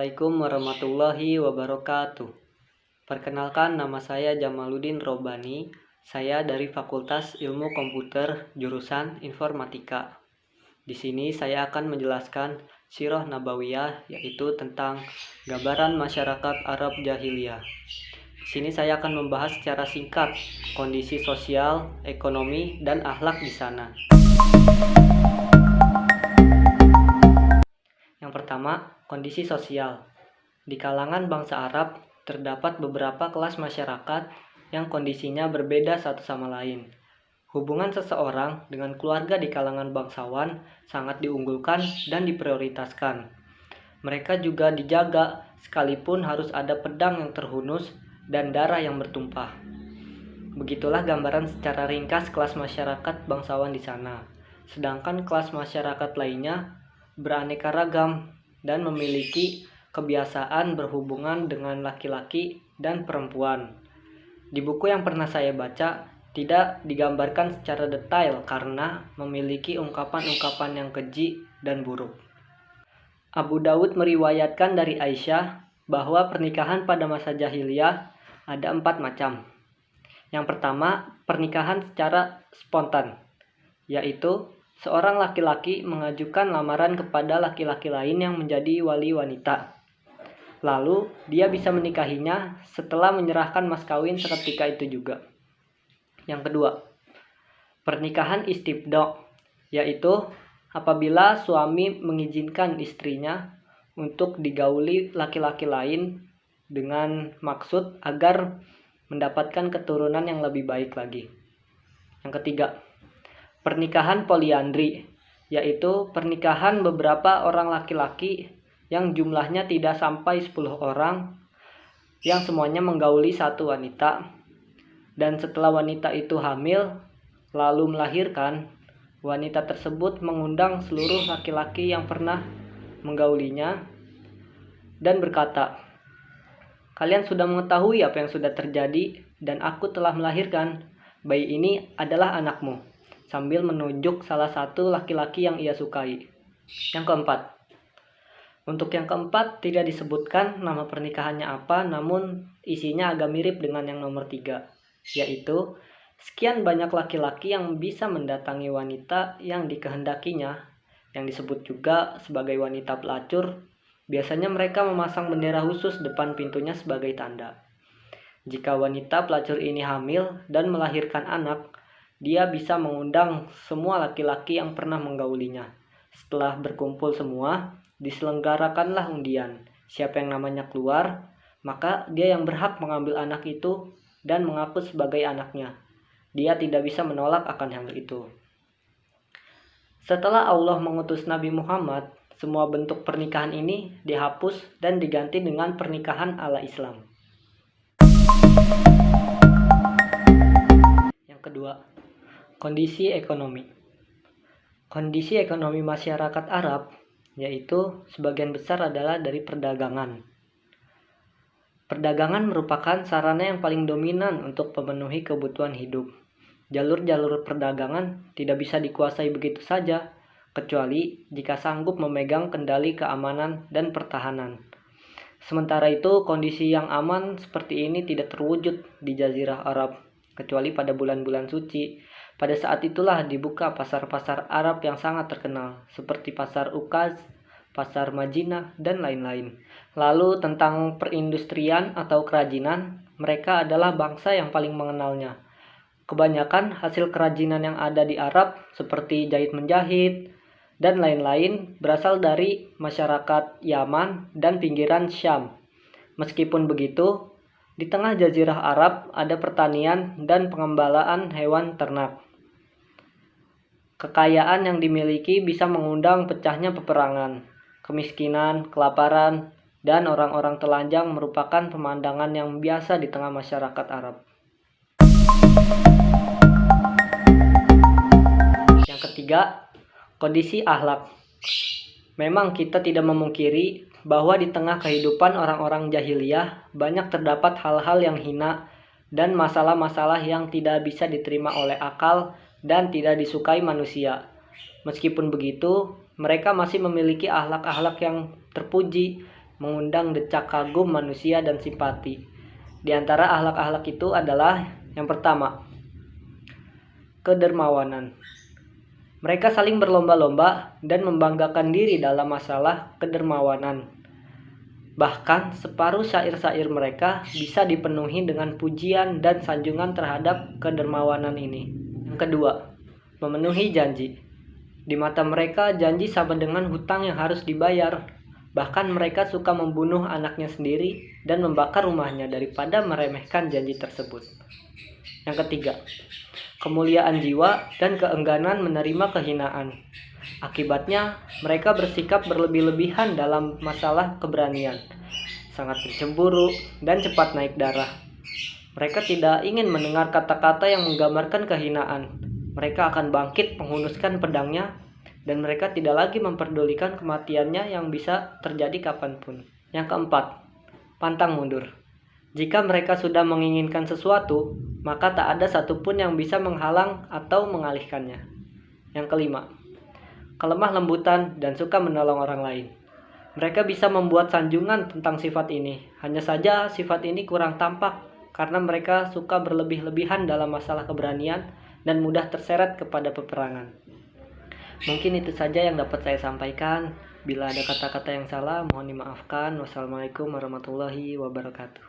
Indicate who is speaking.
Speaker 1: Assalamualaikum warahmatullahi wabarakatuh. Perkenalkan, nama saya Jamaluddin Robani. Saya dari Fakultas Ilmu Komputer jurusan Informatika. Di sini saya akan menjelaskan Sirah Nabawiyah, yaitu tentang gambaran masyarakat Arab Jahiliyah. Di sini saya akan membahas secara singkat kondisi sosial, ekonomi, dan akhlak di sana. Yang pertama, kondisi sosial. Di kalangan bangsa Arab, terdapat beberapa kelas masyarakat yang kondisinya berbeda satu sama lain. Hubungan seseorang dengan keluarga di kalangan bangsawan sangat diunggulkan dan diprioritaskan. Mereka juga dijaga, sekalipun harus ada pedang yang terhunus dan darah yang bertumpah. Begitulah gambaran secara ringkas kelas masyarakat bangsawan di sana. Sedangkan kelas masyarakat lainnya beraneka ragam dan memiliki kebiasaan berhubungan dengan laki-laki dan perempuan. Di buku yang pernah saya baca, tidak digambarkan secara detail karena memiliki ungkapan-ungkapan yang keji dan buruk. Abu Daud meriwayatkan dari Aisyah bahwa pernikahan pada masa jahiliyah ada 4 macam. Yang pertama, pernikahan secara spontan, yaitu seorang laki-laki mengajukan lamaran kepada laki-laki lain yang menjadi wali wanita. Lalu, dia bisa menikahinya setelah menyerahkan mas kawin seketika itu juga. Yang kedua, pernikahan istibda, yaitu apabila suami mengizinkan istrinya untuk digauli laki-laki lain dengan maksud agar mendapatkan keturunan yang lebih baik lagi. Yang ketiga, pernikahan poliandri, yaitu pernikahan beberapa orang laki-laki yang jumlahnya tidak sampai 10 orang, yang semuanya menggauli satu wanita, dan setelah wanita itu hamil, lalu melahirkan, wanita tersebut mengundang seluruh laki-laki yang pernah menggaulinya, dan berkata, "Kalian sudah mengetahui apa yang sudah terjadi, dan aku telah melahirkan. Bayi ini adalah anakmu," sambil menunjuk salah satu laki-laki yang ia sukai. Yang keempat, untuk yang keempat tidak disebutkan nama pernikahannya apa, namun isinya agak mirip dengan yang nomor 3, yaitu sekian banyak laki-laki yang bisa mendatangi wanita yang dikehendakinya, yang disebut juga sebagai wanita pelacur. Biasanya mereka memasang bendera khusus depan pintunya sebagai tanda. Jika wanita pelacur ini hamil dan melahirkan anak, dia bisa mengundang semua laki-laki yang pernah menggaulinya. Setelah berkumpul semua, diselenggarakanlah undian. Siapa yang namanya keluar, maka dia yang berhak mengambil anak itu dan mengaku sebagai anaknya. Dia tidak bisa menolak akan hal itu. Setelah Allah mengutus Nabi Muhammad, semua bentuk pernikahan ini dihapus dan diganti dengan pernikahan ala Islam. Yang kedua, kondisi ekonomi. Kondisi ekonomi masyarakat Arab, yaitu sebagian besar adalah dari perdagangan. Perdagangan merupakan sarana yang paling dominan untuk memenuhi kebutuhan hidup. Jalur-jalur perdagangan tidak bisa dikuasai begitu saja, kecuali jika sanggup memegang kendali keamanan dan pertahanan. Sementara itu, kondisi yang aman seperti ini tidak terwujud di Jazirah Arab, kecuali pada bulan-bulan suci. Pada saat itulah dibuka pasar-pasar Arab yang sangat terkenal, seperti pasar Ukaz, pasar Madinah, dan lain-lain. Lalu tentang perindustrian atau kerajinan, mereka adalah bangsa yang paling mengenalnya. Kebanyakan hasil kerajinan yang ada di Arab, seperti jahit-menjahit, dan lain-lain, berasal dari masyarakat Yaman dan pinggiran Syam. Meskipun begitu, di tengah Jazirah Arab ada pertanian dan pengembalaan hewan ternak. Kekayaan yang dimiliki bisa mengundang pecahnya peperangan. Kemiskinan, kelaparan, dan orang-orang telanjang merupakan pemandangan yang biasa di tengah masyarakat Arab. Yang ketiga, kondisi akhlak. Memang kita tidak memungkiri bahwa di tengah kehidupan orang-orang jahiliyah banyak terdapat hal-hal yang hina dan masalah-masalah yang tidak bisa diterima oleh akal dan tidak disukai manusia. Meskipun begitu, mereka masih memiliki akhlak-akhlak yang terpuji mengundang decak kagum manusia dan simpati. Di antara akhlak-akhlak itu adalah yang pertama, kedermawanan. Mereka saling berlomba-lomba dan membanggakan diri dalam masalah kedermawanan. Bahkan separuh syair-syair mereka bisa dipenuhi dengan pujian dan sanjungan terhadap kedermawanan ini. Yang kedua, memenuhi janji. Di mata mereka, janji sama dengan hutang yang harus dibayar. Bahkan mereka suka membunuh anaknya sendiri dan membakar rumahnya daripada meremehkan janji tersebut. Yang ketiga, kemuliaan jiwa dan keengganan menerima kehinaan. Akibatnya, mereka bersikap berlebih-lebihan dalam masalah keberanian, sangat bercemburu dan cepat naik darah. Mereka tidak ingin mendengar kata-kata yang menggambarkan kehinaan. Mereka akan bangkit menghunuskan pedangnya, dan mereka tidak lagi memperdulikan kematiannya yang bisa terjadi kapanpun. Yang keempat, pantang mundur. Jika mereka sudah menginginkan sesuatu, maka tak ada satupun yang bisa menghalang atau mengalihkannya. Yang kelima, kelemah lembutan dan suka menolong orang lain. Mereka bisa membuat sanjungan tentang sifat ini. Hanya saja sifat ini kurang tampak karena mereka suka berlebih-lebihan dalam masalah keberanian dan mudah terseret kepada peperangan. Mungkin itu saja yang dapat saya sampaikan. Bila ada kata-kata yang salah, mohon dimaafkan. Wassalamualaikum warahmatullahi wabarakatuh.